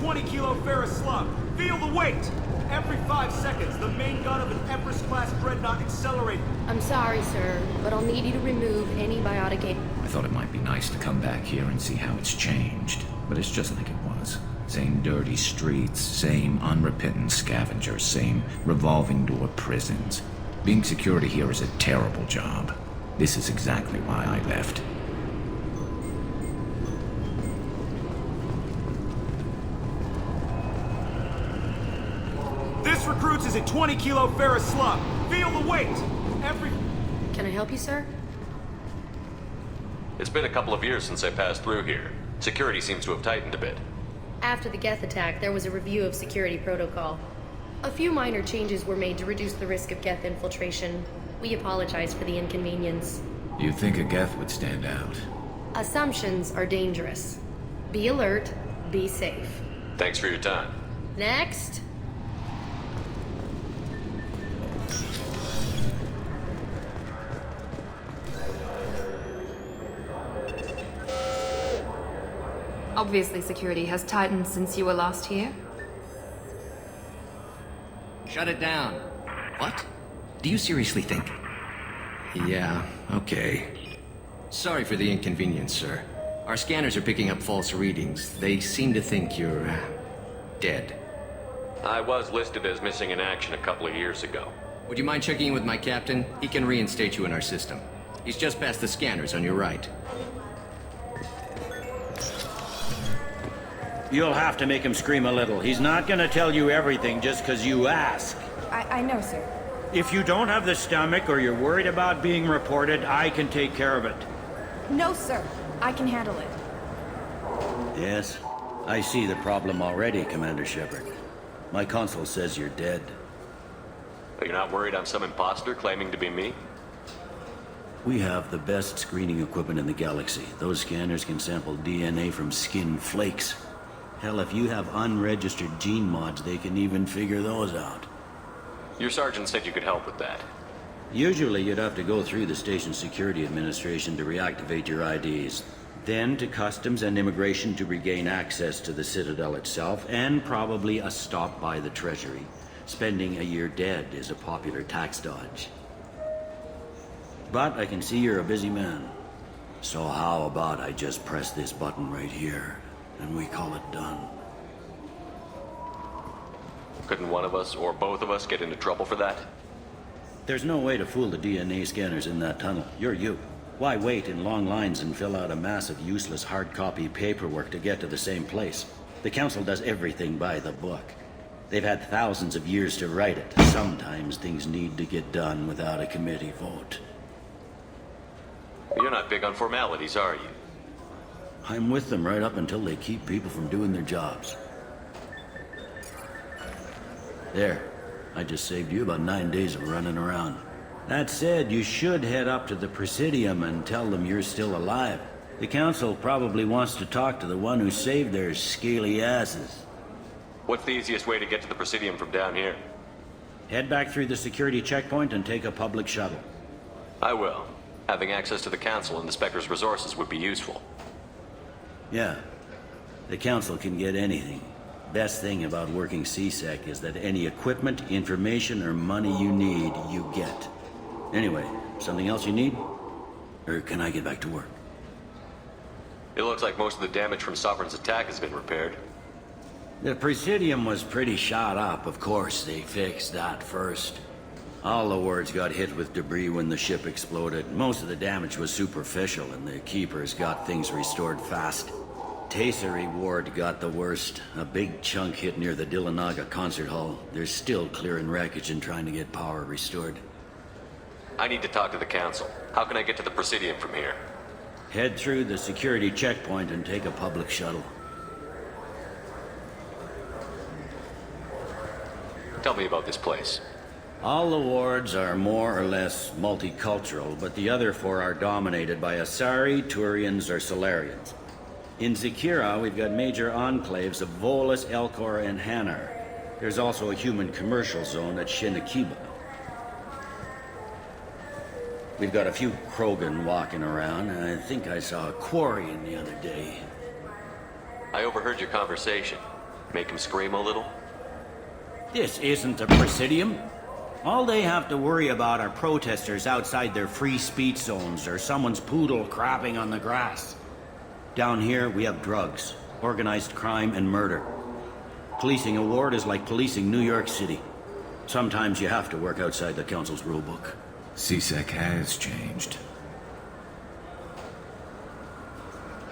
20-kilo ferrous slug. Feel the weight! Every 5 seconds, the main gun of an Empress-class dreadnought accelerates. I'm sorry, sir, but I'll need you to remove any biotic aid. I thought it might be nice to come back here and see how it's changed, but it's just like it was. Same dirty streets, same unrepentant scavengers, same revolving door prisons. Being security here is a terrible job. This is exactly why I left. This recruits is a 20-kilo ferrous slug. Feel the weight! Every... Can I help you, sir? It's been a couple of years since I passed through here. Security seems to have tightened a bit. After the Geth attack, there was a review of security protocol. A few minor changes were made to reduce the risk of Geth infiltration. We apologize for the inconvenience. You think a Geth would stand out? Assumptions are dangerous. Be alert, be safe. Thanks for your time. Next. Obviously, security has tightened since you were last here. Shut it down. What? Do you seriously think? Yeah, okay. Sorry for the inconvenience, sir. Our scanners are picking up false readings. They seem to think you're, dead. I was listed as missing in action a couple of years ago. Would you mind checking in with my captain? He can reinstate you in our system. He's just past the scanners on your right. You'll have to make him scream a little. He's not gonna tell you everything just because you ask. I know, sir. If you don't have the stomach or you're worried about being reported, I can take care of it. No, sir. I can handle it. Yes, I see the problem already, Commander Shepard. My console says you're dead. Are you not worried I'm some imposter claiming to be me? We have the best screening equipment in the galaxy. Those scanners can sample DNA from skin flakes. Hell, if you have unregistered gene mods, they can even figure those out. Your sergeant said you could help with that. Usually you'd have to go through the station security administration to reactivate your IDs. Then to customs and immigration to regain access to the Citadel itself, and probably a stop by the Treasury. Spending a year dead is a popular tax dodge. But I can see you're a busy man. So how about I just press this button right here, and we call it done? Couldn't one of us, or both of us, get into trouble for that? There's no way to fool the DNA scanners in that tunnel. You're you. Why wait in long lines and fill out a massive useless hard copy paperwork to get to the same place? The Council does everything by the book. They've had thousands of years to write it. Sometimes things need to get done without a committee vote. You're not big on formalities, are you? I'm with them right up until they keep people from doing their jobs. There. I just saved you about 9 days of running around. That said, you should head up to the Presidium and tell them you're still alive. The Council probably wants to talk to the one who saved their scaly asses. What's the easiest way to get to the Presidium from down here? Head back through the security checkpoint and take a public shuttle. I will. Having access to the Council and the Spectre's resources would be useful. Yeah. The Council can get anything. Best thing about working CSEC is that any equipment, information, or money you need, you get. Anyway, something else you need? Or can I get back to work? It looks like most of the damage from Sovereign's attack has been repaired. The Presidium was pretty shot up, of course. They fixed that first. All the wards got hit with debris when the ship exploded. Most of the damage was superficial, and the Keepers got things restored fast. Tasery Ward got the worst. A big chunk hit near the Dillanaga concert hall. They're still clearing wreckage and trying to get power restored. I need to talk to the Council. How can I get to the Presidium from here? Head through the security checkpoint and take a public shuttle. Tell me about this place. All the wards are more or less multicultural, but the other four are dominated by Asari, Turians, or Solarians. In Zakira, we've got major enclaves of Volus, Elcor, and Hanar. There's also a human commercial zone at Shinakiba. We've got a few Krogan walking around, and I think I saw a Quarian the other day. I overheard your conversation. Make him scream a little? This isn't a presidium. All they have to worry about are protesters outside their free speech zones or someone's poodle crapping on the grass. Down here, we have drugs, organized crime, and murder. Policing a ward is like policing New York City. Sometimes you have to work outside the council's rulebook. CSEC has changed.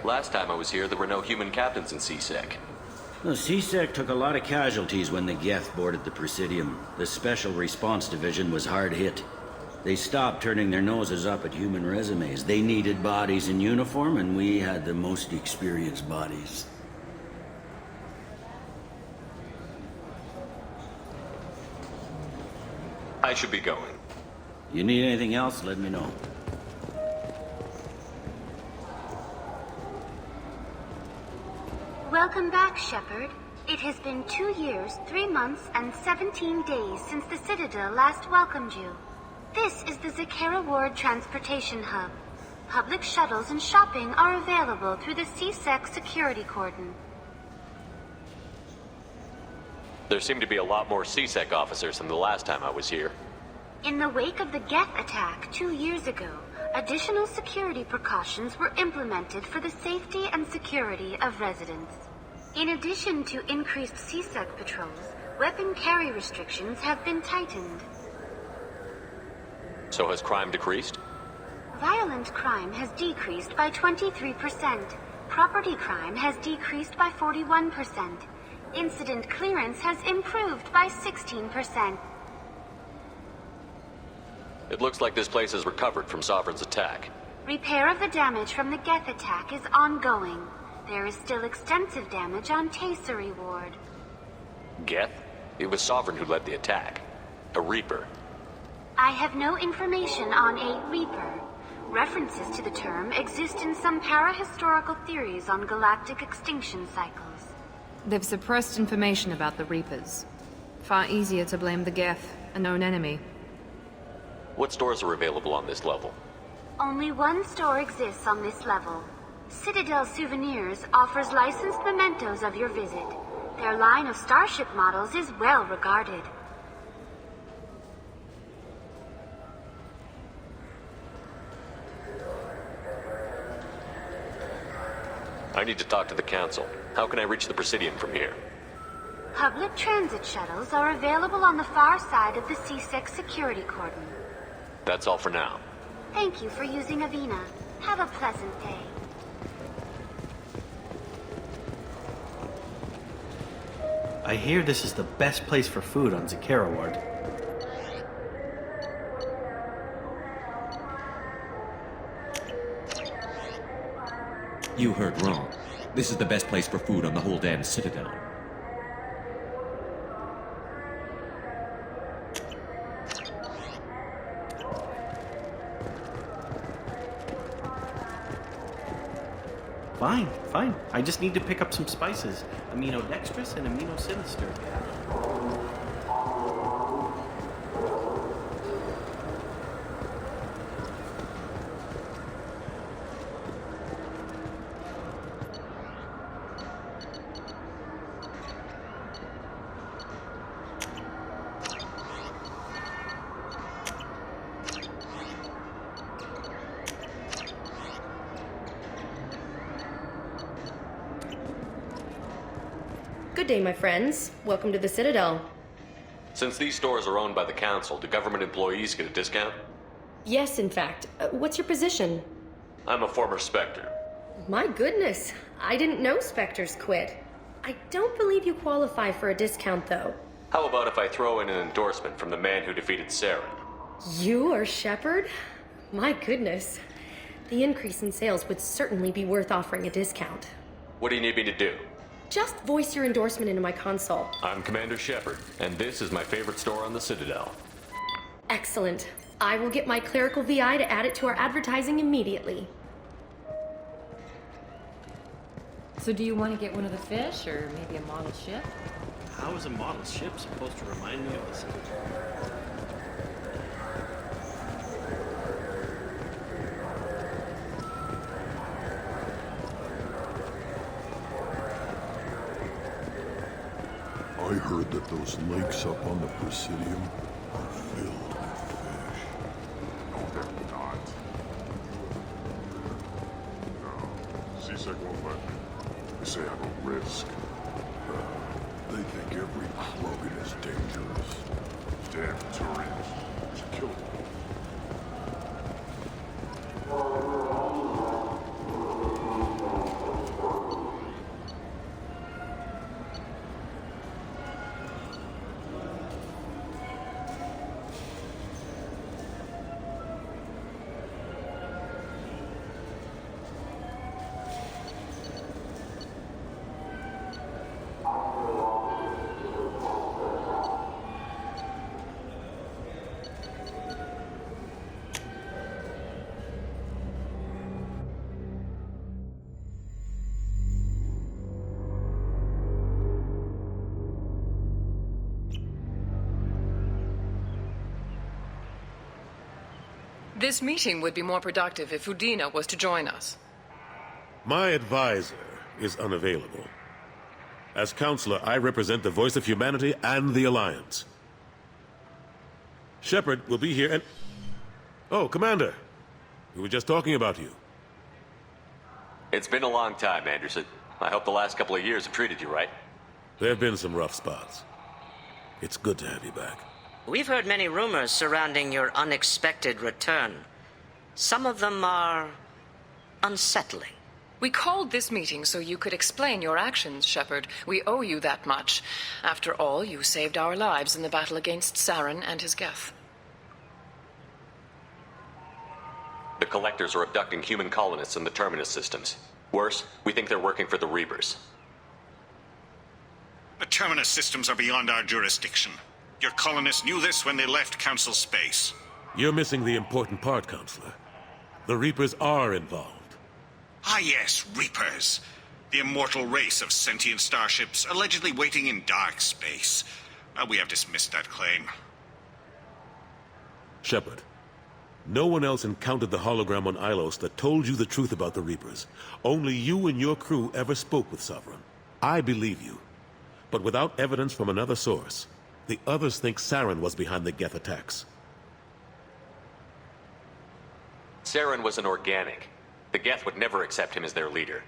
Last time I was here, there were no human captains in CSEC. The CSEC took a lot of casualties when the Geth boarded the Presidium. The Special Response Division was hard hit. They stopped turning their noses up at human resumes. They needed bodies in uniform, and we had the most experienced bodies. I should be going. You need anything else, let me know. Welcome back, Shepard. It has been 2 years, 3 months, and 17 days since the Citadel last welcomed you. This is the Zakera Ward Transportation Hub. Public shuttles and shopping are available through the CSEC security cordon. There seem to be a lot more CSEC officers than the last time I was here. In the wake of the Geth attack 2 years ago, additional security precautions were implemented for the safety and security of residents. In addition to increased CSEC patrols, weapon carry restrictions have been tightened. So has crime decreased? Violent crime has decreased by 23%. Property crime has decreased by 41%. Incident clearance has improved by 16%. It looks like this place has recovered from Sovereign's attack. Repair of the damage from the Geth attack is ongoing. There is still extensive damage on Tasery Ward. Geth? It was Sovereign who led the attack. A Reaper. I have no information on a Reaper. References to the term exist in some para-historical theories on galactic extinction cycles. They've suppressed information about the Reapers. Far easier to blame the Geth, a known enemy. What stores are available on this level? Only one store exists on this level. Citadel Souvenirs offers licensed mementos of your visit. Their line of starship models is well regarded. I need to talk to the Council. How can I reach the Presidium from here? Public transit shuttles are available on the far side of the CSEC security cordon. That's all for now. Thank you for using Avina. Have a pleasant day. I hear this is the best place for food on Zakera Ward. You heard wrong. This is the best place for food on the whole damn Citadel. Fine, fine. I just need to pick up some spices. Amino dextrous and amino sinister. Good day, my friends. Welcome to the Citadel. Since these stores are owned by the Council, do government employees get a discount? Yes, in fact. What's your position? I'm a former Spectre. My goodness. I didn't know Spectres quit. I don't believe you qualify for a discount, though. How about if I throw in an endorsement from the man who defeated Saren? You are Shepard? My goodness. The increase in sales would certainly be worth offering a discount. What do you need me to do? Just voice your endorsement into my console. I'm Commander Shepard, and this is my favorite store on the Citadel. Excellent. I will get my clerical VI to add it to our advertising immediately. So do you want to get one of the fish, or maybe a model ship? How is a model ship supposed to remind me of the Citadel? that those lakes up on the Presidium are filled with fish. No, they're not. No. C-Sec won't let me. They say I'm a risk. They think every Krogan is dangerous. Damn Turians. Should kill them. This meeting would be more productive if Udina was to join us. My advisor is unavailable. As counselor, I represent the voice of humanity and the Alliance. Shepard will be here and... Oh, Commander. We were just talking about you. It's been a long time, Anderson. I hope the last couple of years have treated you right. There have been some rough spots. It's good to have you back. We've heard many rumors surrounding your unexpected return. Some of them are unsettling. We called this meeting so you could explain your actions, Shepard. We owe you that much. After all, you saved our lives in the battle against Saren and his Geth. The Collectors are abducting human colonists in the Terminus systems. Worse, we think they're working for the Reapers. The Terminus systems are beyond our jurisdiction. Your colonists knew this when they left Council space. You're missing the important part, Counselor. The Reapers are involved. Ah yes, Reapers. The immortal race of sentient starships allegedly waiting in dark space. Well, we have dismissed that claim. Shepard, no one else encountered the hologram on Ilos that told you the truth about the Reapers. Only you and your crew ever spoke with Sovereign. I believe you. But without evidence from another source, the others think Saren was behind the Geth attacks. Saren was an organic. The Geth would never accept him as their leader.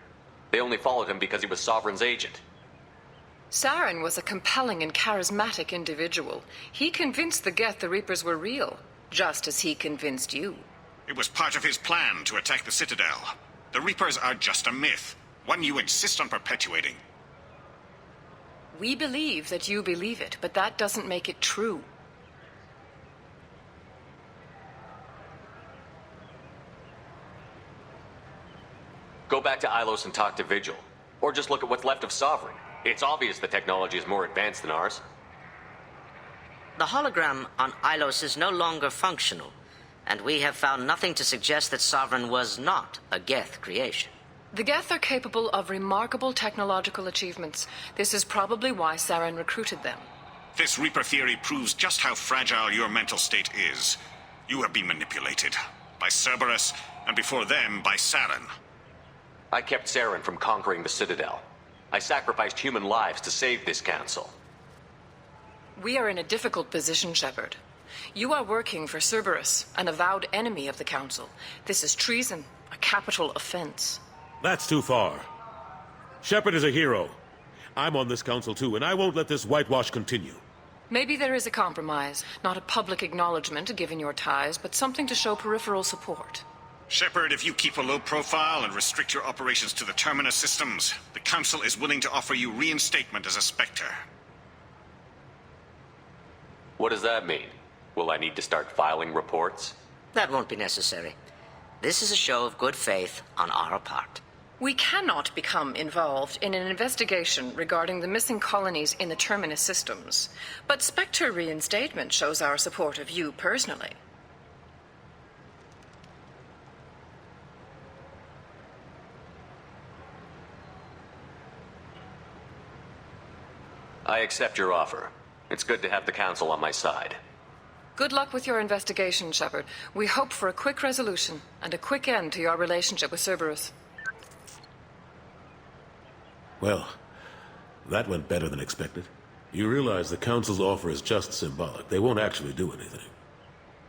They only followed him because he was Sovereign's agent. Saren was a compelling and charismatic individual. He convinced the Geth the Reapers were real, just as he convinced you. It was part of his plan to attack the Citadel. The Reapers are just a myth, one you insist on perpetuating. We believe that you believe it, but that doesn't make it true. Go back to Ilos and talk to Vigil. Or just look at what's left of Sovereign. It's obvious the technology is more advanced than ours. The hologram on Ilos is no longer functional, and we have found nothing to suggest that Sovereign was not a Geth creation. The Geth are capable of remarkable technological achievements. This is probably why Saren recruited them. This Reaper theory proves just how fragile your mental state is. You have been manipulated. By Cerberus, and before them, by Saren. I kept Saren from conquering the Citadel. I sacrificed human lives to save this council. We are in a difficult position, Shepard. You are working for Cerberus, an avowed enemy of the Council. This is treason, a capital offense. That's too far. Shepard is a hero. I'm on this council too, and I won't let this whitewash continue. Maybe there is a compromise. Not a public acknowledgement given your ties, but something to show peripheral support. Shepard, if you keep a low profile and restrict your operations to the Terminus systems, the Council is willing to offer you reinstatement as a Spectre. What does that mean? Will I need to start filing reports? That won't be necessary. This is a show of good faith on our part. We cannot become involved in an investigation regarding the missing colonies in the Terminus systems, but Spectre reinstatement shows our support of you personally. I accept your offer. It's good to have the Council on my side. Good luck with your investigation, Shepard. We hope for a quick resolution and a quick end to your relationship with Cerberus. Well, that went better than expected. You realize the Council's offer is just symbolic. They won't actually do anything.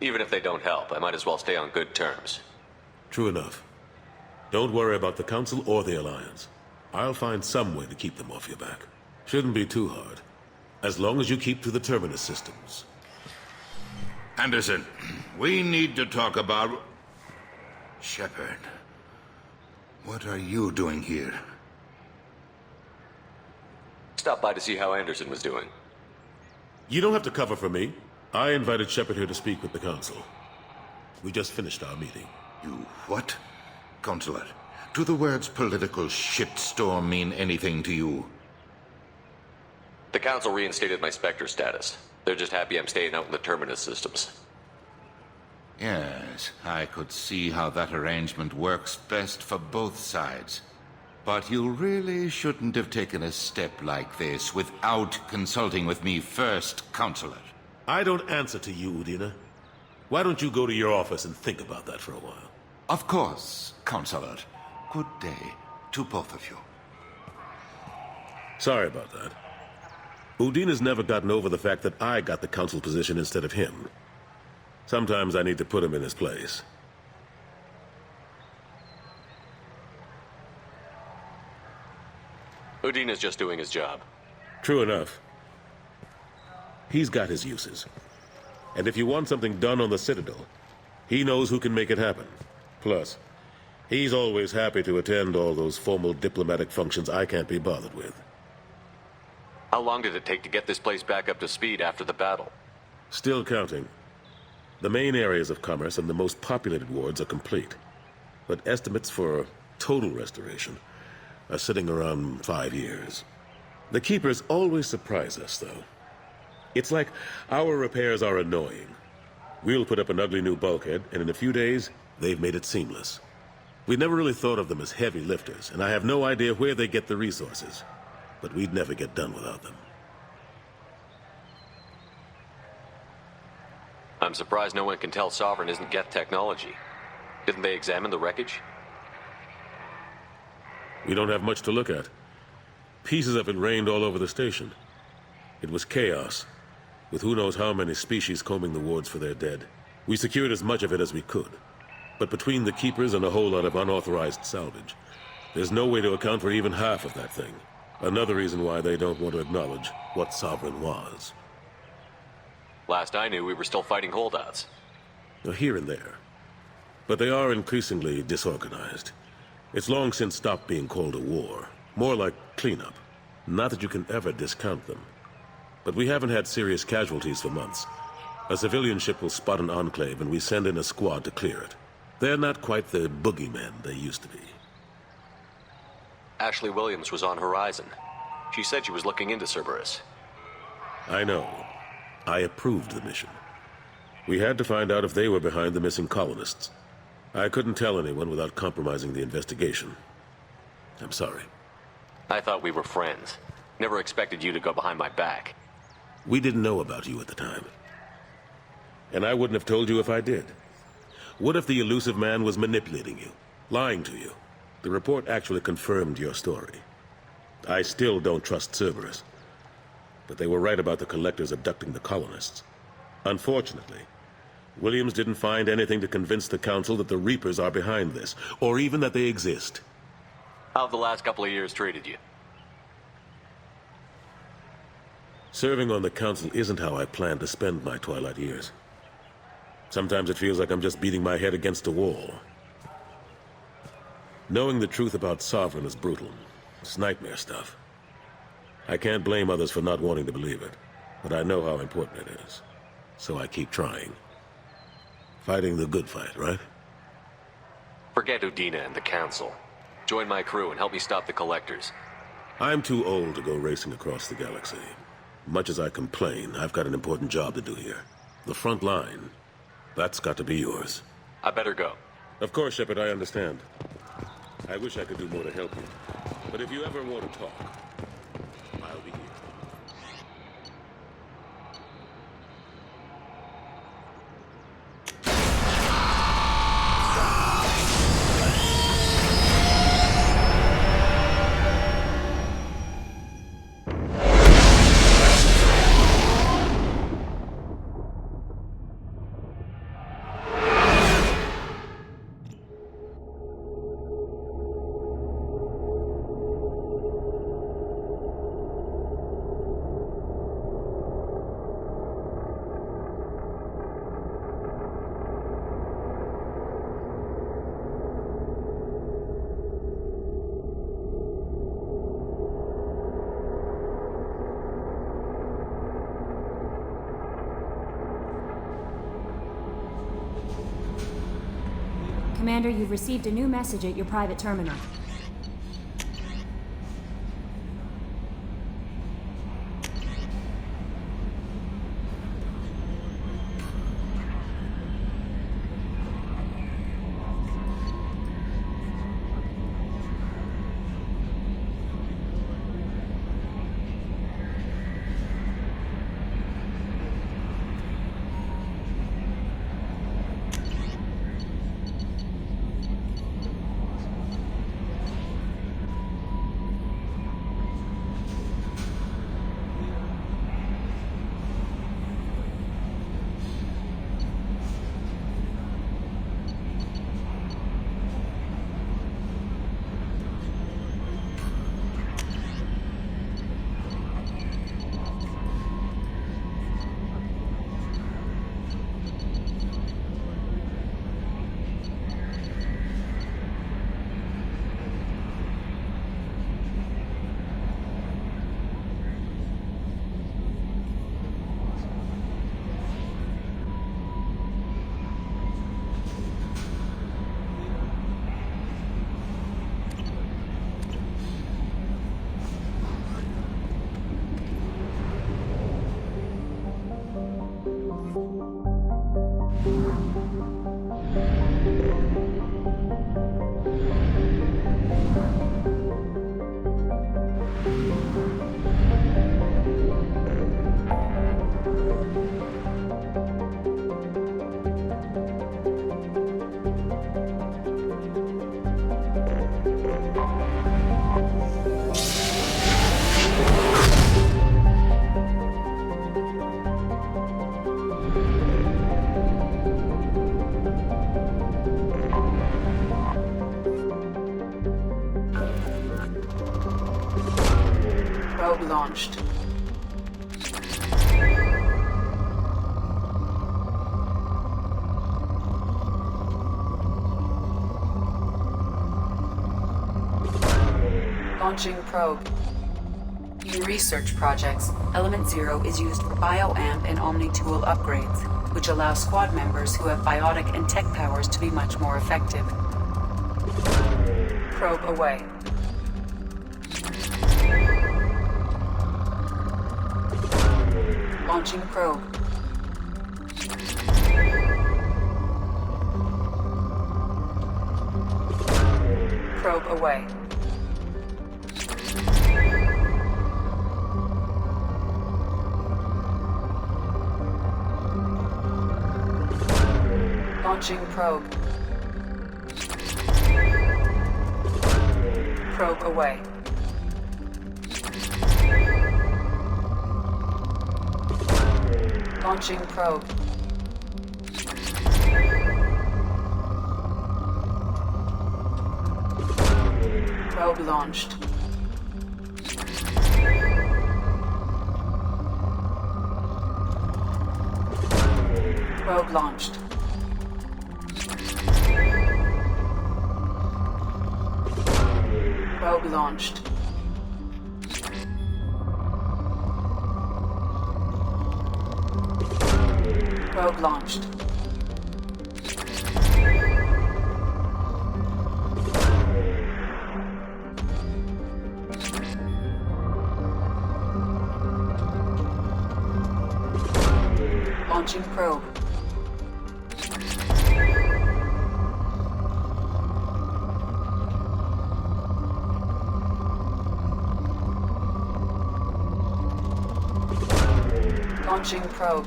Even if they don't help, I might as well stay on good terms. True enough. Don't worry about the Council or the Alliance. I'll find some way to keep them off your back. Shouldn't be too hard. As long as you keep to the Terminus systems. Anderson, we need to talk about... Shepard. What are you doing here? Stopped by to see how Anderson was doing. You don't have to cover for me. I invited Shepard here to speak with the Council. We just finished our meeting. You what? Counselor, do the words political shitstorm mean anything to you? The Council reinstated my Spectre status. They're just happy I'm staying out in the Terminus systems. Yes, I could see how that arrangement works best for both sides. But you really shouldn't have taken a step like this without consulting with me first, Counselor. I don't answer to you, Udina. Why don't you go to your office and think about that for a while? Of course, Counselor. Good day to both of you. Sorry about that. Udina's never gotten over the fact that I got the Council position instead of him. Sometimes I need to put him in his place. Udina's just doing his job. True enough. He's got his uses. And if you want something done on the Citadel, he knows who can make it happen. Plus, he's always happy to attend all those formal diplomatic functions I can't be bothered with. How long did it take to get this place back up to speed after the battle? Still counting. The main areas of commerce and the most populated wards are complete. But estimates for total restoration are sitting around 5 years. The Keepers always surprise us, though. It's like our repairs are annoying. We'll put up an ugly new bulkhead, and in a few days, they've made it seamless. We never really thought of them as heavy lifters, and I have no idea where they get the resources. But we'd never get done without them. I'm surprised no one can tell Sovereign isn't Geth technology. Didn't they examine the wreckage? We don't have much to look at. Pieces of it rained all over the station. It was chaos, with who knows how many species combing the wards for their dead. We secured as much of it as we could. But between the Keepers and a whole lot of unauthorized salvage, there's no way to account for even half of that thing. Another reason why they don't want to acknowledge what Sovereign was. Last I knew, we were still fighting holdouts. Here and there. But they are increasingly disorganized. It's long since stopped being called a war. More like cleanup. Not that you can ever discount them. But we haven't had serious casualties for months. A civilian ship will spot an enclave and we send in a squad to clear it. They're not quite the boogeymen they used to be. Ashley Williams was on Horizon. She said she was looking into Cerberus. I know. I approved the mission. We had to find out if they were behind the missing colonists. I couldn't tell anyone without compromising the investigation. I'm sorry. I thought we were friends. Never expected you to go behind my back. We didn't know about you at the time. And I wouldn't have told you if I did. What if the elusive man was manipulating you, lying to you? The report actually confirmed your story. I still don't trust Cerberus. But they were right about the Collectors abducting the colonists. Unfortunately, Williams didn't find anything to convince the Council that the Reapers are behind this, or even that they exist. How have the last couple of years treated you? Serving on the Council isn't how I plan to spend my twilight years. Sometimes it feels like I'm just beating my head against a wall. Knowing the truth about Sovereign is brutal. It's nightmare stuff. I can't blame others for not wanting to believe it, but I know how important it is. So I keep trying. Fighting the good fight, right? Forget Udina and the Council. Join my crew and help me stop the Collectors. I'm too old to go racing across the galaxy. Much as I complain, I've got an important job to do here. The front line. That's got to be yours. I better go. Of course, Shepard, I understand. I wish I could do more to help you. But if you ever want to talk, I'll be here. Commander, you've received a new message at your private terminal. Probe launched. Launching probe. In research projects, Element Zero is used for bioamp and omni-tool upgrades, which allow squad members who have biotic and tech powers to be much more effective. Probe away. Launching probe. Probe away. Launching probe. Probe away. Launching probe. Probe launched. Probe launched. Probe launched. Probe launched. Launching probe. Launching probe.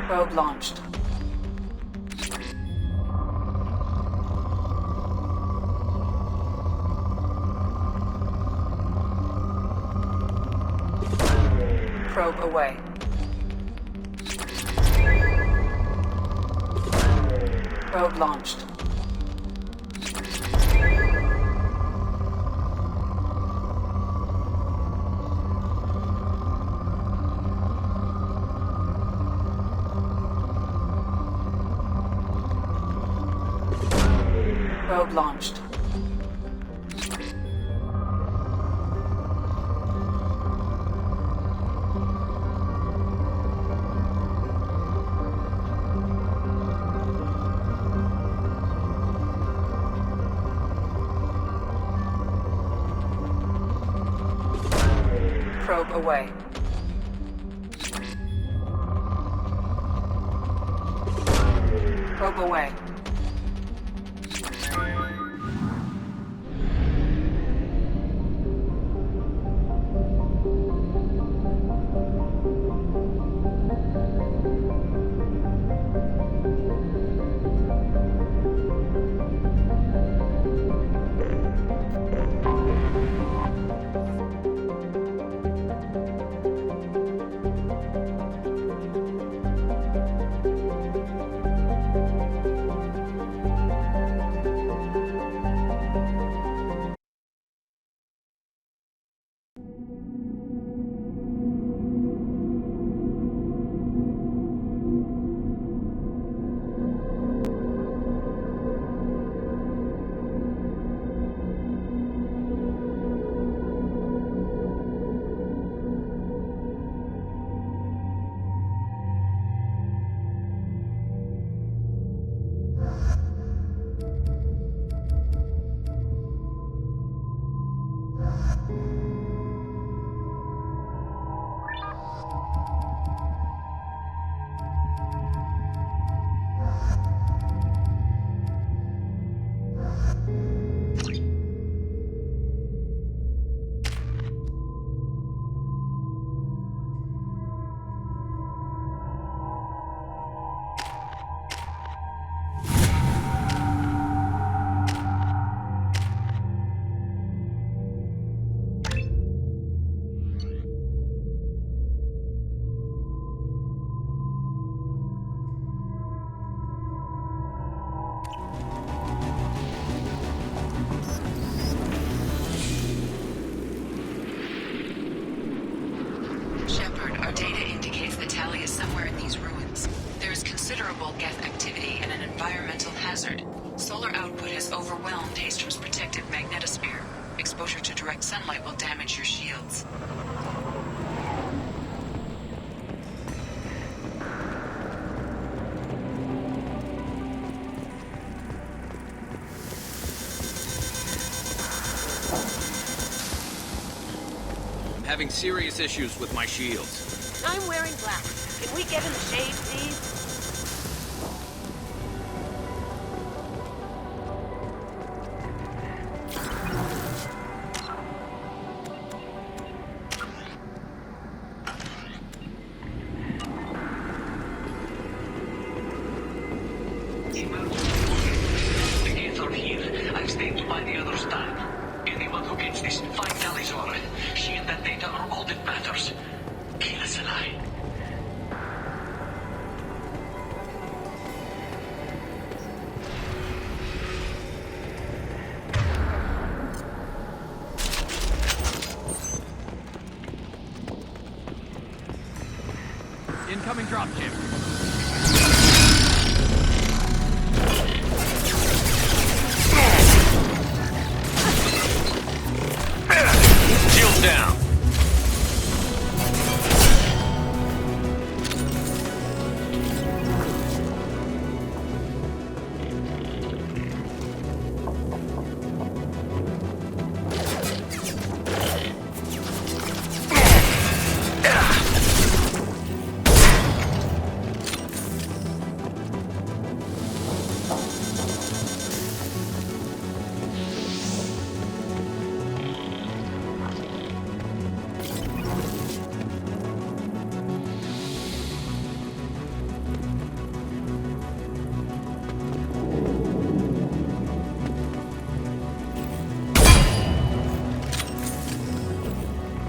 Probe launched. Probe away. Probe launched. Probe launched. Probe away. Probe away. Solar output has overwhelmed Hastrom's protective magnetosphere. Exposure to direct sunlight will damage your shields. I'm having serious issues with my shields. I'm wearing black. Can we get in the shade, please? Incoming dropship. Shield down.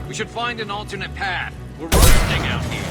We should find an alternate path. We're roasting out here.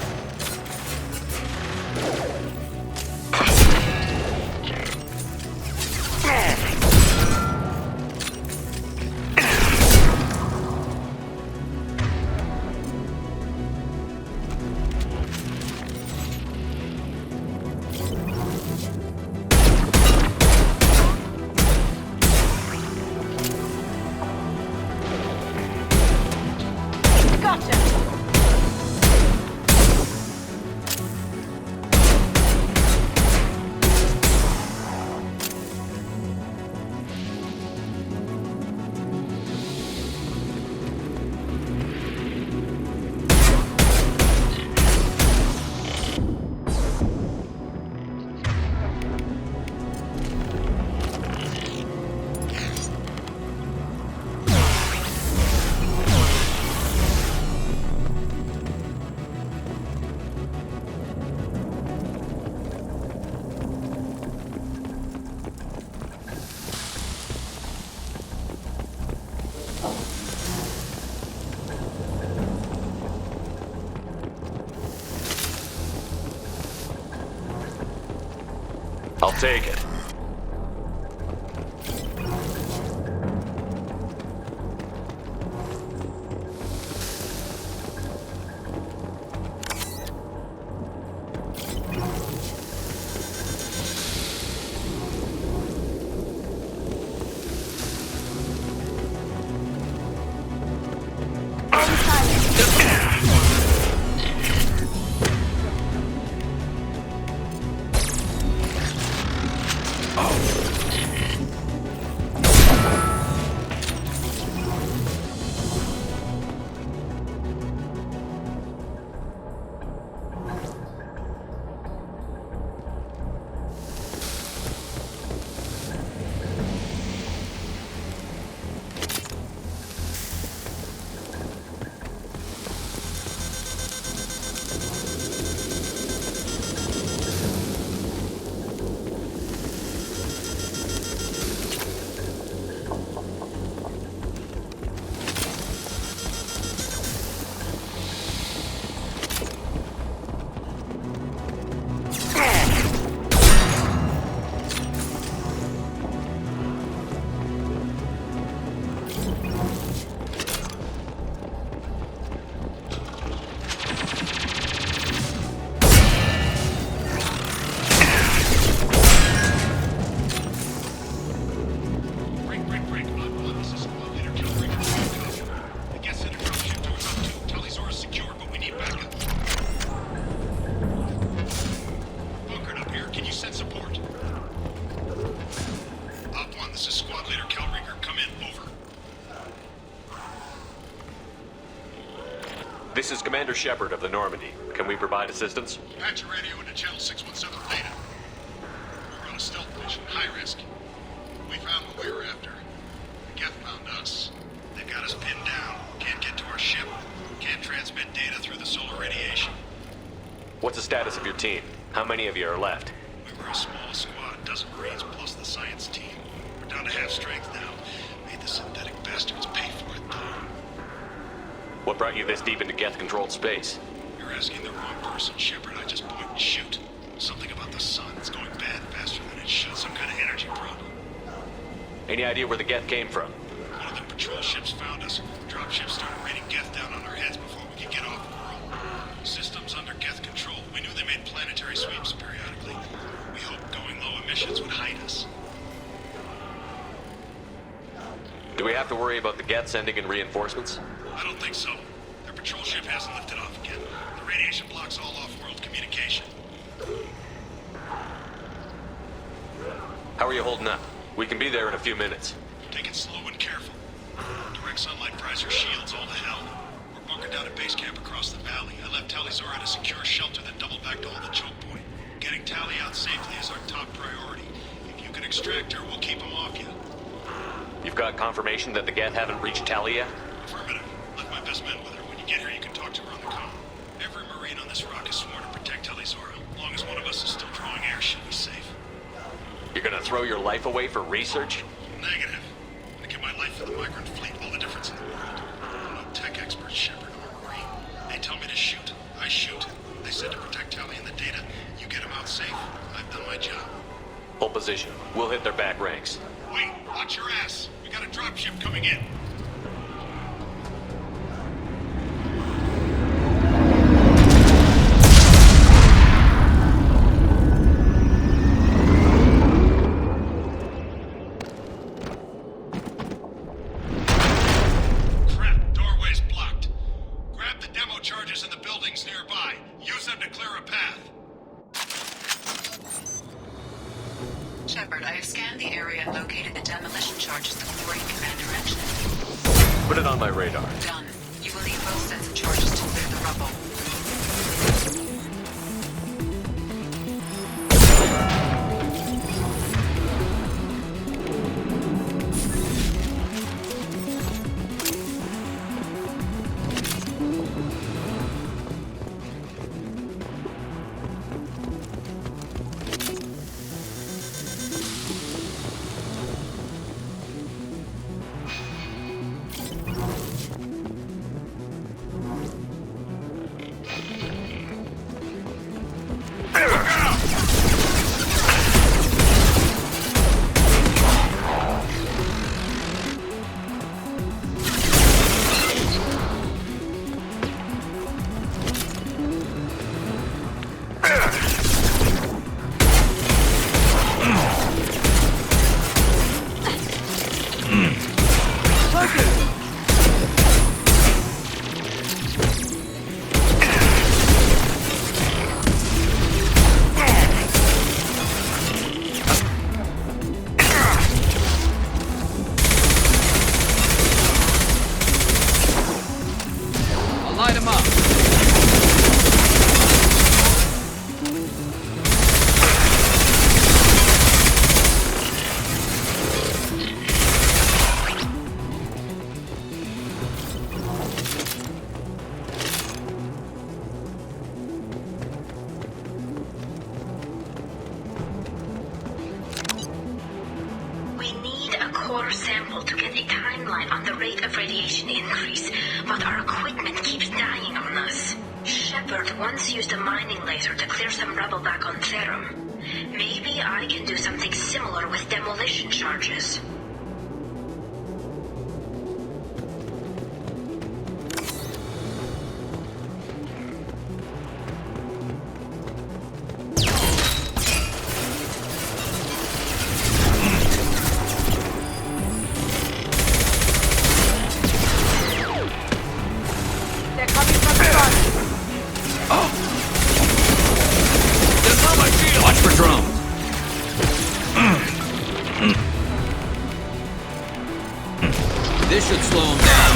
I'll take it. This is Commander Shepard of the Normandy. Can we provide assistance? Patch your radio into channel 617 Theta. We're on a stealth mission, high risk. We found what we were after. The Geth found us. They've got us pinned down. Can't get to our ship. Can't transmit data through the solar radiation. What's the status of your team? How many of you are left? We were a small squad, a dozen Marines plus the science team. We're down to half strength now. Made the synthetic bastards pay for it, though. What brought you this deep into Geth-controlled space? You're asking the wrong person, Shepard. I just point and shoot. Something about the sun. It's going bad faster than it should. Some kind of energy problem. Any idea where the Geth came from? One of the patrol ships found us. Dropships started raining Geth down on our heads before we could get off world. Systems under Geth control. We knew they made planetary sweeps periodically. We hoped going low emissions would hide us. Do we have to worry about the Geth sending in reinforcements? I don't think so. Their patrol ship hasn't lifted off again. The radiation blocks all off-world communication. How are you holding up? We can be there in a few minutes. Take it slow and careful. Direct sunlight fries your shields all to hell. We're bunkered down at base camp across the valley. I left Talizor at a secure shelter that doubled back to hold the choke point. Getting Tali out safely is our top priority. If you can extract her, we'll keep them off you. You've got confirmation that the Geth haven't reached Tali yet? Affirmative. Left my best men with her. When you get here, you can talk to her on the comm. Every Marine on this rock is sworn to protect Talizora. As long as one of us is still drawing air, she'll be safe. You're gonna throw your life away for research? Negative. I'm gonna give my life for the migrant fleet, all the difference in the world. I'm no tech expert, Shepard, or Marine. They tell me to shoot. I shoot. They said to protect Tali and the data. You get them out safe. I've done my job. Hold position. We'll hit their back ranks. Wait, watch your ass. We got a dropship coming in. Crap, doorway's blocked. Grab the demo charges in the buildings nearby. Use them to clear a path. Shepard, I have scanned the area and located the demolition charges the Glory Commander mentioned. Put it on my radar. Done. You will need both sets of charges to clear the rubble. I'll light him up. We need a core sample to get a timeline on the rate of radiation increase, but our equipment keeps dying on us. Shepard once used a mining laser to clear some rubble back on Therum. Maybe I can do something similar with demolition charges. They're coming from the front. That's on my shield! Watch for drones. This should slow him down.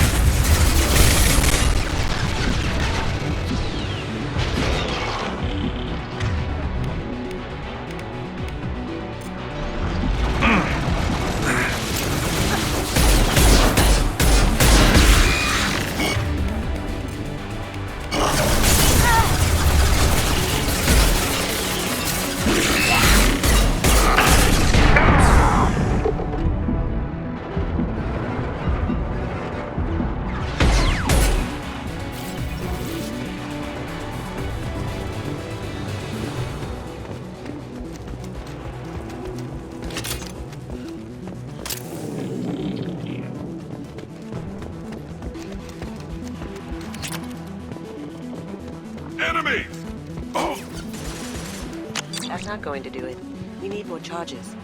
Enemies! Oh! That's not going to do it. We need more charges.